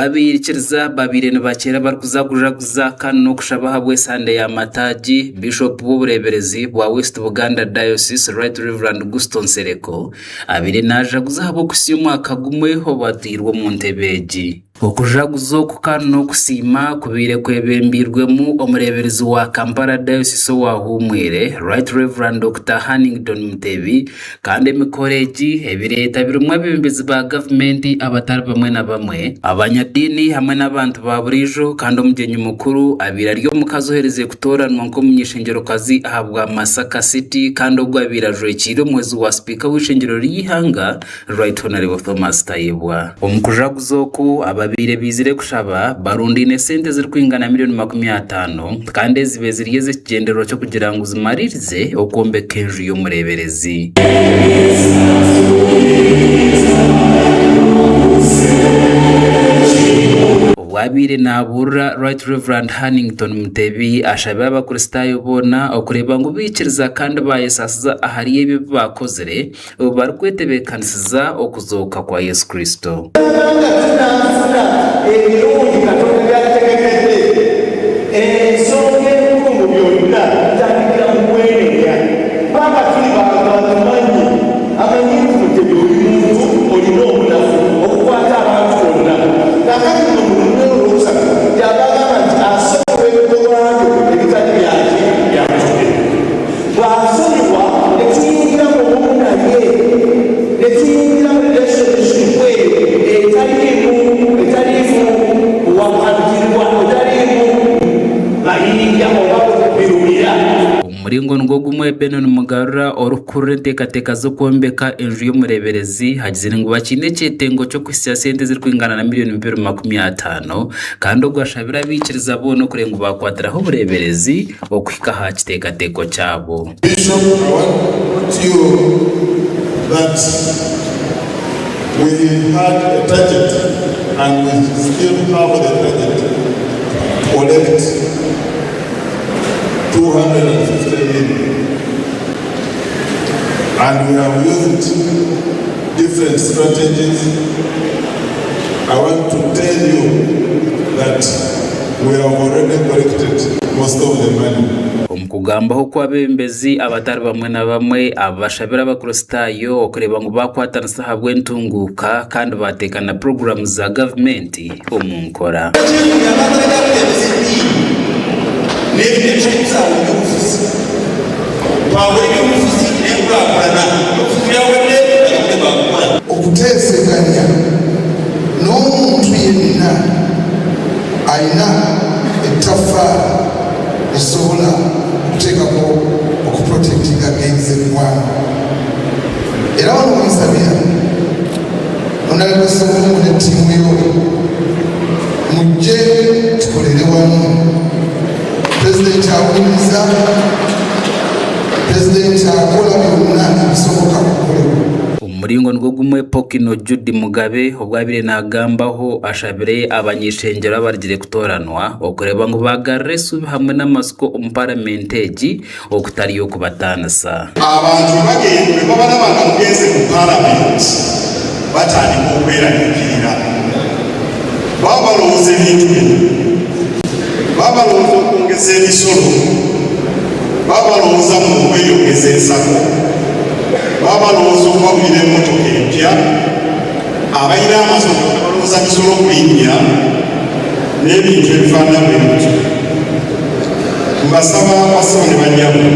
abirikiriza babire nibakera barikuzaguza kandi n'okushaba habwe Sande ya mataji Bishop w'obureberezi bwa West Buganda Diocese Right Reverend Guston Sereko abire najaguza habo kusiya umwaka gumwe ho batirwa mu ntebeji okujaguza okukana n'okusima kubire kwebembirwemu omureberezi wa Kampala Diocese wa Humwire Right Reverend Dr. Hannington Mutebi kandi emikoreji ebireta birumwe abembezi ba government abatari bamwe na bamwe abanyadini hamwe n'abantu ba burijo kandi omugenyi mukuru abira ryo mukazohereze kutoranwa nko munyeshengero kazi ahabwa Masaka City kandi ogwa birajwekire omwezi wa speaker w'ishengero ry'ihanga Right Honorable Thomas Tayebwa omukujaguza oku ababire bizire kushaba barundine sente ziri kwingana miliyoni 50 kandi zibe zirigeze kigendero cyo kugira ngo zimaririze okombeka enju y'omureberezi wabire nabura Right Reverend Hannington Mutebi ashabira abakristayo bona okureba ngo bikiriza kandi bayesasiza ahari ebi bakozere barikwetebekanisiza okuzoka kwa Yesu Kristo muringo ngo gumwe Benon Mugarura orukure ntekateka zo kombeka enju y'omureberezi hagizire ngo bakine cyetengo cyo kwisiya sente ziri kwingana na miliyoni 250 kandi ogwashabira bikiriza bo no kurenga bakwatiraho obureberezi okwika ha kitekateko cyabo. Bishop, I want you that we had a target and we still have the target collect 250 million, and we have used different strategies. I want to tell you that we have already collected most of the money. Omukugambaho kwa bembezi abatari bamwe na bamwe abashabira abakristayo okureba ngo bakwatanisa habwe ntunguka kandi batekana program za government omunkora okuteeseganya n'omuntu yenna alina ettaffaali esobola okuteekako okuprotectinga against eggwanga era wano mwisabira onalibasabulamu ne ttiimu yo mujje tukolere wamu. President awuliriza, President akola byonna ebisoboka kukolebwa. Umuringo ngo gumwe Pokino Judy Mugabe obwabire nagambaho ashabire abanyishengero abarigire kutoranwa okureba ngo bagaresu hamwe n'amasuko omuparlamenteji okutariyo kubatanasa abantu bagende babana bakamugenze ku parliament batani kubeera n'ekirira babalowooza ebintu babalowooza okwongeza emisolo babalowooza mu kweyongeza ensako babalowooza okwagulira emmotoka empya abalina amasoko babalowooza misolo okulinnya n'ebintu ebifaanana bwe bityo. Mbasaba abasaba ne bannyammwe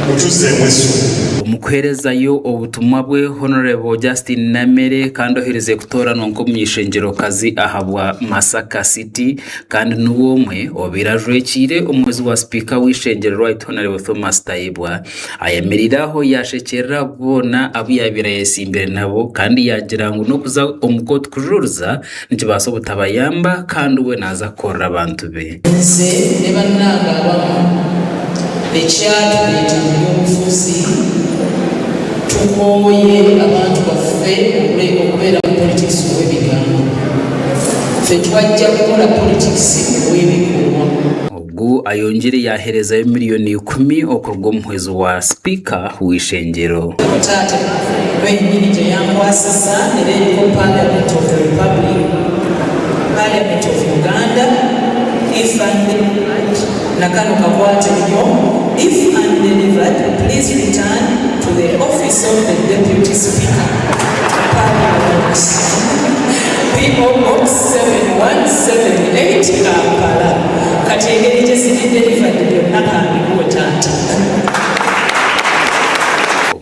mutuzeemu essuubi. Omukwerezayo obutumwa bwe Honorable Justin Namere kandi ohereze kutoranwa nko munyeshengero kazi ahabwa Masaka City kandi nuwomwe obirajwekire omwezi wa speaker w'ishengero Right Honorable Thomas Tayebwa ayemeriraho yashekera bona abuyabira yesimbere nabo kandi yagira ngo no kuza omukoti kujuruza nikibaso butabayamba kandi we naza korra abantu be nze ne bannanga abamu ekyatuleeta mu bufuzi tukoye abantu baffe okubeera mu politics w'ebigambo ffe twajja kukola politics w'ebikolwa. Ubwo ayongere yaherezayo miliyoni 10 okurwa omwezi wa speaker w'ishengero taata lwenyini gye yankwasisa era eriko Parliament of the Republic Parliament of Uganda, if undelivered, nakano kakwate nnyo, if undelivered, please return to the office of the Deputy Speaker, Parliament, P.O. Box 7178 Kampala. Kati engeri gye zidelivered byonna kambikuwo taata.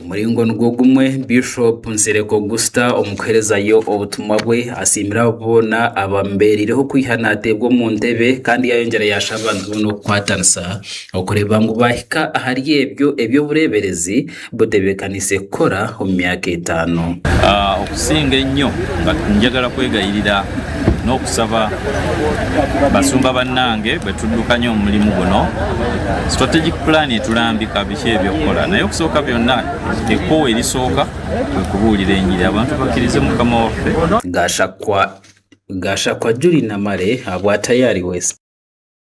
Mulingo nugwo gumwe Bishop Nsereko Gusta omukuherezayo obutumwa bwe asiimira boona abambeerireho kwihanaatebwa mu ntebe kandi yayongera yasha abantu boona okukwatanisa okureba ngu bahika ahari ebyo eby'obureeberezi butebekanise kukora omu myaka 5. Okusinga ennyo njagala kwegayirira n'okusaba basumba bannange bwe tuddukanya omulimu guno strategic plan etulambika biki ebyokukola naye okusooka byonna ekkowa erisooka kwe kubuulira enjiri abantu bakkirize mukama waffe. Gashakwa Julie Namale abwa Tayari West.